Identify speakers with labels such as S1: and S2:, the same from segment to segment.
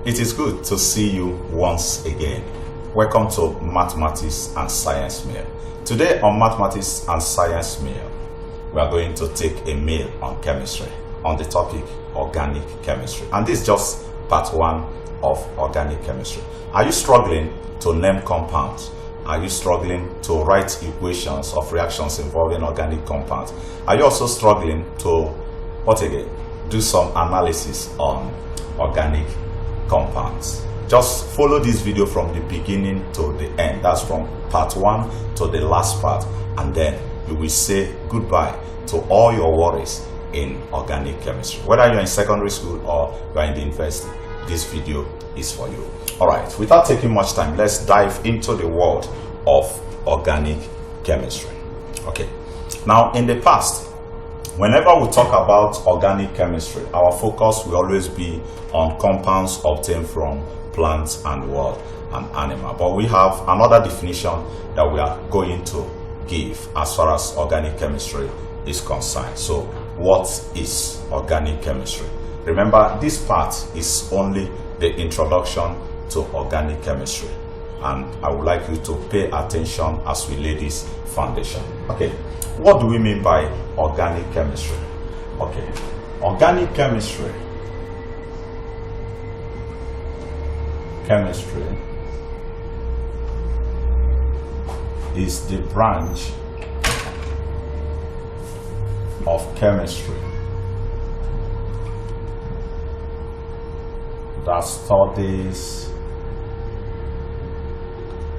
S1: It is good to see you once again. Welcome to Mathematics and Science Meal. Today on Mathematics and Science Meal, we are going to take a meal on chemistry, on the topic organic chemistry. And this is just part one of organic chemistry. Are you struggling to name compounds? Are you struggling to write equations of reactions involving organic compounds? Are you also struggling to, do some analysis on organic compounds? Just follow this video from the beginning to the end. That's from part one to the last part, and then you will say goodbye to all your worries in organic chemistry. Whether you're in secondary school or you're in the university, this video is for you. Alright, without taking much time, let's dive into the world of organic chemistry. Okay, now in the past, whenever we talk about organic chemistry, our focus will always be on compounds obtained from plants and animal. But we have another definition that we are going to give as far as organic chemistry is concerned. So, what is organic chemistry? Remember, this part is only the introduction to organic chemistry, and I would like you to pay attention as we lay this foundation. Okay, what do we mean by organic chemistry? Okay, organic chemistry is the branch of chemistry that studies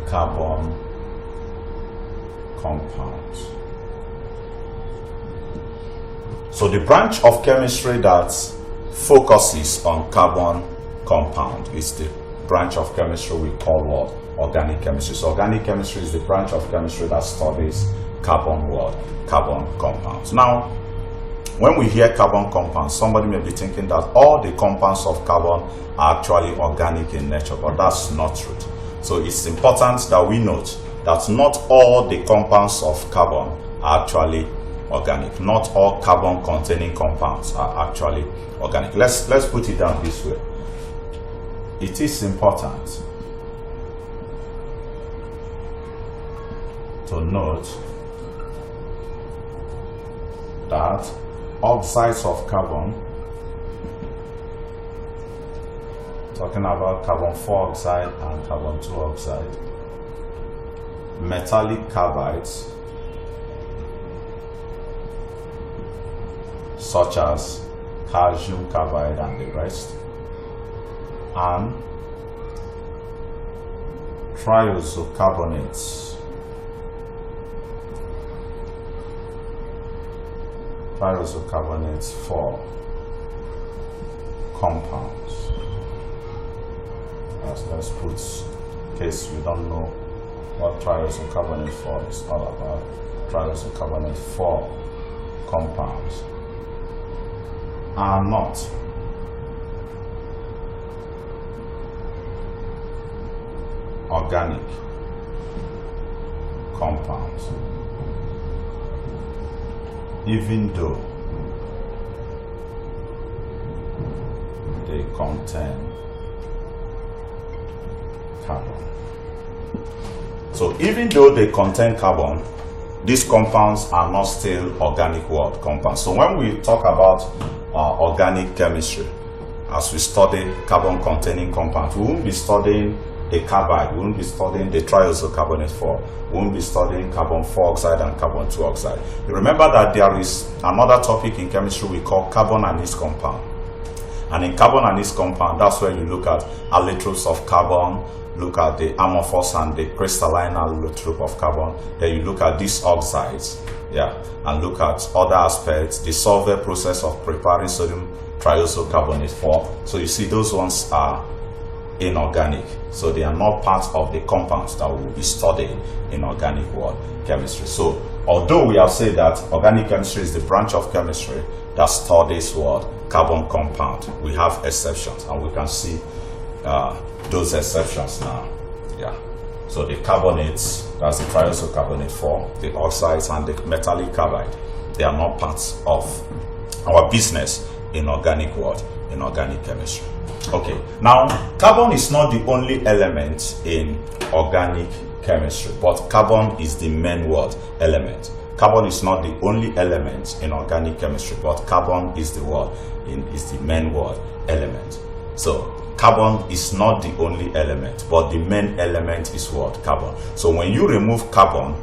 S1: carbon compounds. So the branch of chemistry that focuses on carbon compound is the branch of chemistry we call what? Organic chemistry. So organic chemistry is the branch of chemistry that studies carbon compounds. Now, when we hear carbon compounds, somebody may be thinking that all the compounds of carbon are actually organic in nature, but that's not true. So it's important that we note that not all the compounds of carbon are actually organic. Not all carbon containing compounds are actually organic. Let's put it down this way. It is important to note that oxides of carbon, talking about carbon 4 oxide and carbon 2 oxide, metallic carbides such as calcium carbide and the rest, and triisocarbonates for compounds. Let's put, in case you don't know what triisocarbonate 4 is all about, triisocarbonate 4 compounds are not organic compounds, even though they contain carbon. So even though they contain carbon, these compounds are not still organic compounds. So when we talk about organic chemistry, as we study carbon containing compounds, we won't be studying the carbide, we won't be studying the triisocarbonate 4, we won't be studying carbon 4 oxide and carbon 2 oxide. You remember that there is another topic in chemistry we call carbon and its compound. And in carbon and its compound, that's where you look at allotropes of carbon, look at the amorphous and the crystalline allotrope of carbon, then you look at these oxides, and look at other aspects, the Solvay process of preparing sodium triisocarbonate 4. So you see those ones are inorganic, so they are not part of the compounds that we will be studying in organic chemistry. So although we have said that organic chemistry is the branch of chemistry that studies carbon compound, we have exceptions, and we can see those exceptions now. So the carbonates, that's the triisocarbonate 4, the oxides and the metallic carbide, they are not parts of our business in organic chemistry. Okay, now carbon is not the only element in organic chemistry, but carbon is the main word element. Carbon is not the only element in organic chemistry, but carbon is the main word element. So carbon is not the only element, but the main element is what? Carbon. So when you remove carbon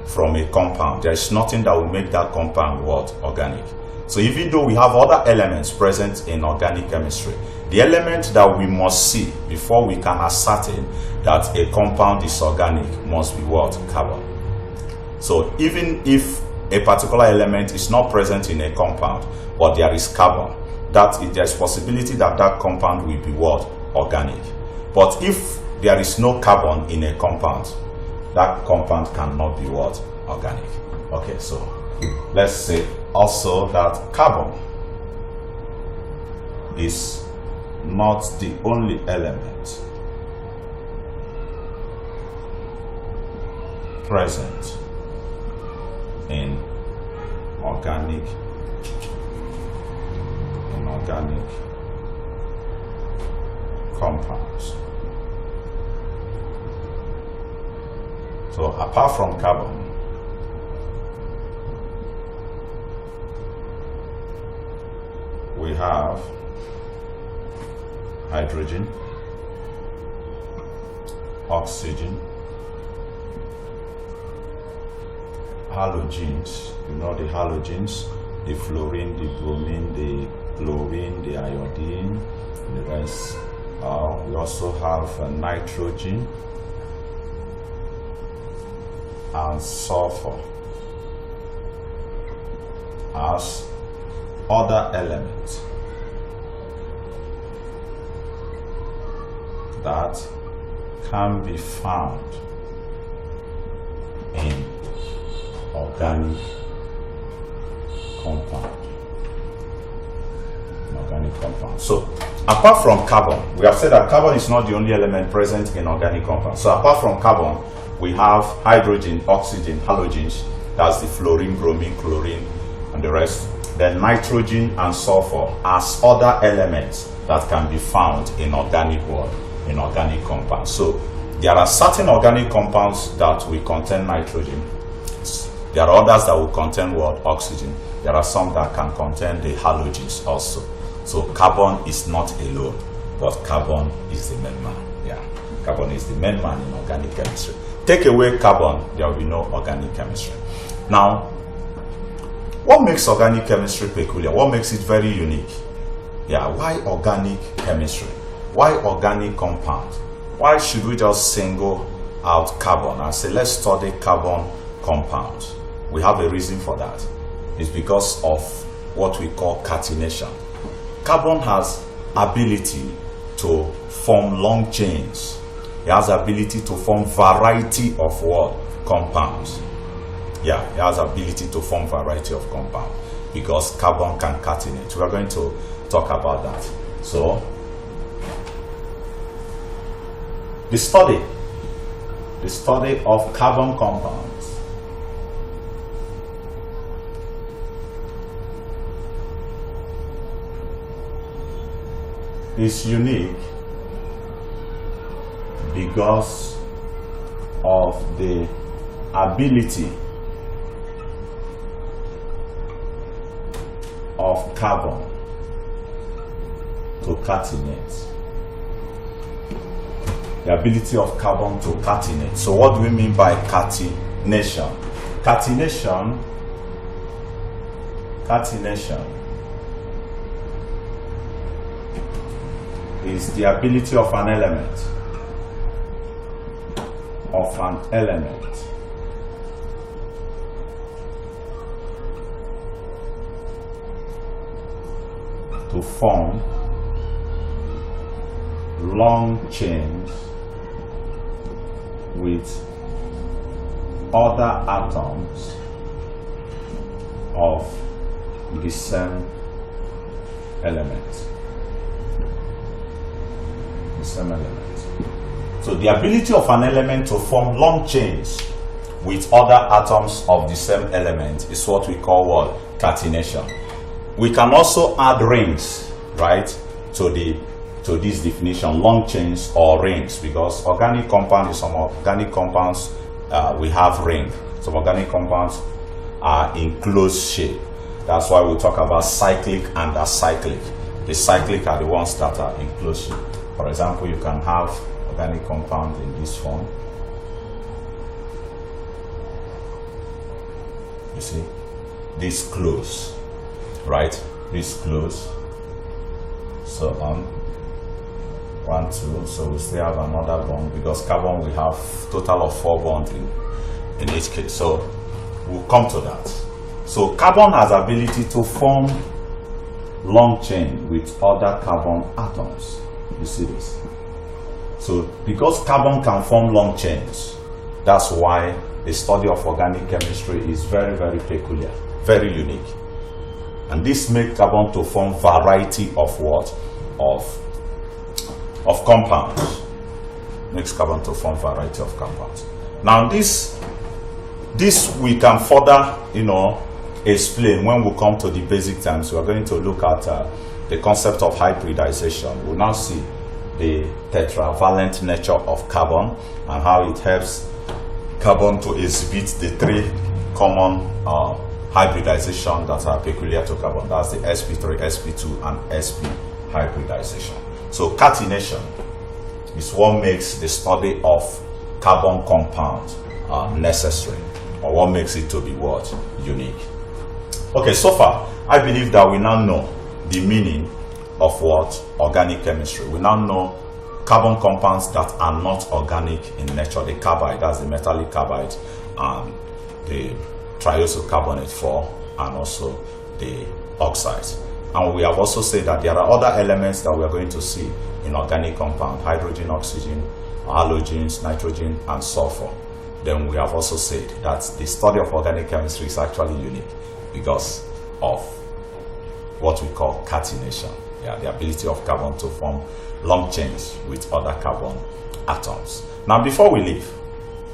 S1: from a compound, there is nothing that will make that compound what? Organic. So even though we have other elements present in organic chemistry, the element that we must see before we can ascertain that a compound is organic must be what? Carbon. So even if a particular element is not present in a compound, but there is carbon, there's possibility that that compound will be what? Organic. But if there is no carbon in a compound, that compound cannot be what? Organic. Okay, so let's say also that carbon is not the only element present in organic compounds. So apart from carbon, we have hydrogen, oxygen, halogens. You know the halogens, the fluorine, the bromine, the chlorine, the iodine, the rest. We also have nitrogen and sulfur as other elements that can be found in organic compound. So apart from carbon, we have said that carbon is not the only element present in organic compounds. So apart from carbon, we have hydrogen, oxygen, halogens, that's the fluorine, bromine, chlorine, and the rest. Then nitrogen and sulfur as other elements that can be found in organic compounds. So there are certain organic compounds that will contain nitrogen. There are others that will contain what? Oxygen. There are some that can contain the halogens also. So carbon is not alone, but carbon is the main man. Yeah, carbon is the main man in organic chemistry. Take away carbon, there will be no organic chemistry. Now, what makes organic chemistry peculiar? What makes it very unique? Yeah, why organic chemistry? Why organic compound? Why should we just single out carbon and say, let's study carbon compounds? We have a reason for that. It's because of what we call catenation. Carbon has ability to form long chains. It has ability to form variety of what? Compounds. Yeah, it has ability to form variety of compounds because carbon can catenate. We are going to talk about that. So, the study of carbon compounds is unique because of the ability of carbon to catenate. The ability of carbon to catenate. So what do we mean by catenation? Catenation is the ability of an element to form long chains with other atoms of the same element. So the ability of an element to form long chains with other atoms of the same element is what we call what? Catenation. We can also add rings, right, to the to this definition, long chains or rings, because organic compound is some organic compounds we have ring. Some organic compounds are in closed shape. That's why we talk about cyclic and acyclic. The cyclic are the ones that are in closed shape. For example, you can have organic compound in this form. You see, this close, right? This close. So on 1, 2. So we still have another bond, because carbon we have total of 4 bonds in each case. So we'll come to that. So carbon has ability to form long chain with other carbon atoms. You see this? So because carbon can form long chains, that's why the study of organic chemistry is very, very peculiar, very unique. And this makes carbon to form variety of what? Of compounds. Makes carbon to form variety of compounds. Now this we can further, explain when we come to the basic terms. We are going to look at the concept of hybridization. We'll now see the tetravalent nature of carbon and how it helps carbon to exhibit the 3 common hybridization that are peculiar to carbon. That's the sp3, sp2, and sp hybridization. So catenation is what makes the study of carbon compound necessary, or what makes it to be what? Unique. Okay, so far I believe that we now know the meaning of what? Organic chemistry. We now know carbon compounds that are not organic in nature. The carbide, that's the metallic carbide, and the triacyl carbonate 4, and also the oxides. And we have also said that there are other elements that we are going to see in organic compound: hydrogen, oxygen, halogens, nitrogen, and sulfur. Then we have also said that the study of organic chemistry is actually unique because of what we call catenation. Yeah, the ability of carbon to form long chains with other carbon atoms. Now, before we leave,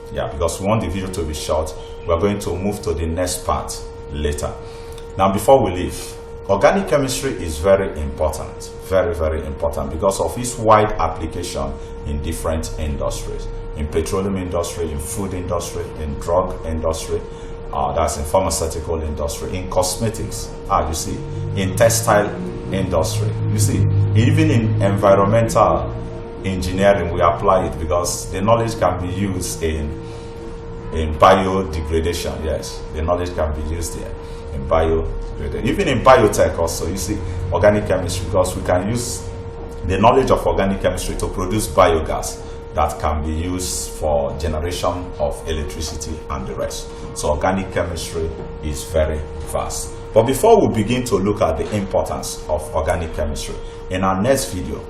S1: because we want the video to be short, we're going to move to the next part later. Now, before we leave, organic chemistry is very important, very, very important, because of its wide application in different industries. In petroleum industry, in food industry, in drug industry, that's in pharmaceutical industry, in cosmetics, you see, in textile industry, you see, even in environmental engineering we apply it, because the knowledge can be used in biodegradation. Yes, the knowledge can be used there in biodegradation, even in biotech also. You see, organic chemistry, because we can use the knowledge of organic chemistry to produce biogas that can be used for generation of electricity and the rest. So organic chemistry is very vast. But before we begin to look at the importance of organic chemistry, in our next video,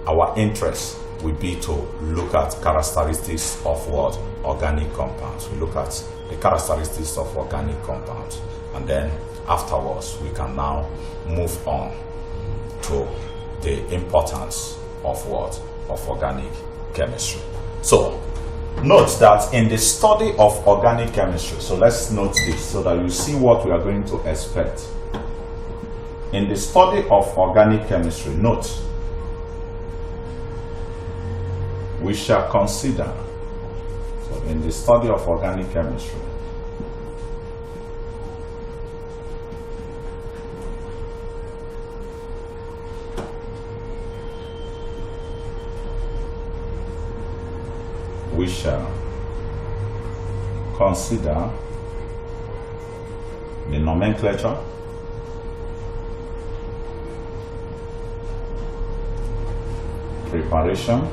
S1: our interest will be to look at characteristics of what? Organic compounds. We look at the characteristics of organic compounds, and then afterwards we can now move on to the importance of what? Of organic chemistry. So note that in the study of organic chemistry, so let's note this so that you see what we are going to expect. In the study of organic chemistry, note, we shall consider, so in the study of organic chemistry, we shall consider the nomenclature, preparation,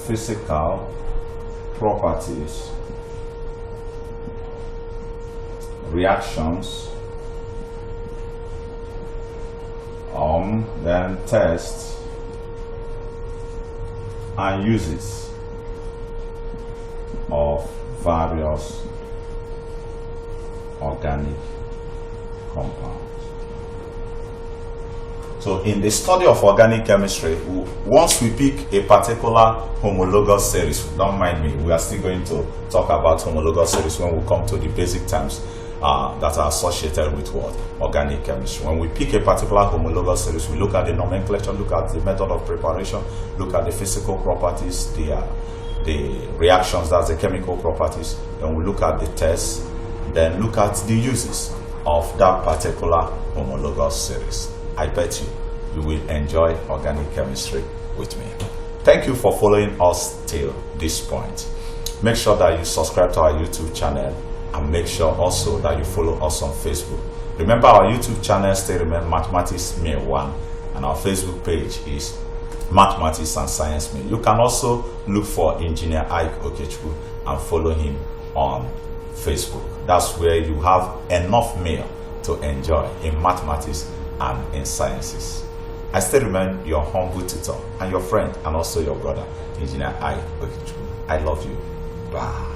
S1: physical properties, reactions, then tests and uses of various organic compounds. So in the study of organic chemistry, once we pick a particular homologous series, don't mind me, we are still going to talk about homologous series when we come to the basic terms. that are associated with what? Organic chemistry. When we pick a particular homologous series, we look at the nomenclature, look at the method of preparation, look at the physical properties, the reactions, that's the chemical properties. Then we look at the tests, then look at the uses of that particular homologous series. I bet you will enjoy organic chemistry with me. Thank you for following us till this point. Make sure that you subscribe to our YouTube channel, and make sure also that you follow us on Facebook. Remember, our YouTube channel still remains Mathematics Mail 1, and our Facebook page is Mathematics and Science Mail. You can also look for Engineer Ike Okechukwu and follow him on Facebook. That's where you have enough mail to enjoy in mathematics and in sciences. I still remain your humble tutor and your friend and also your brother, Engineer Ike Okechukwu. I love you. Bye.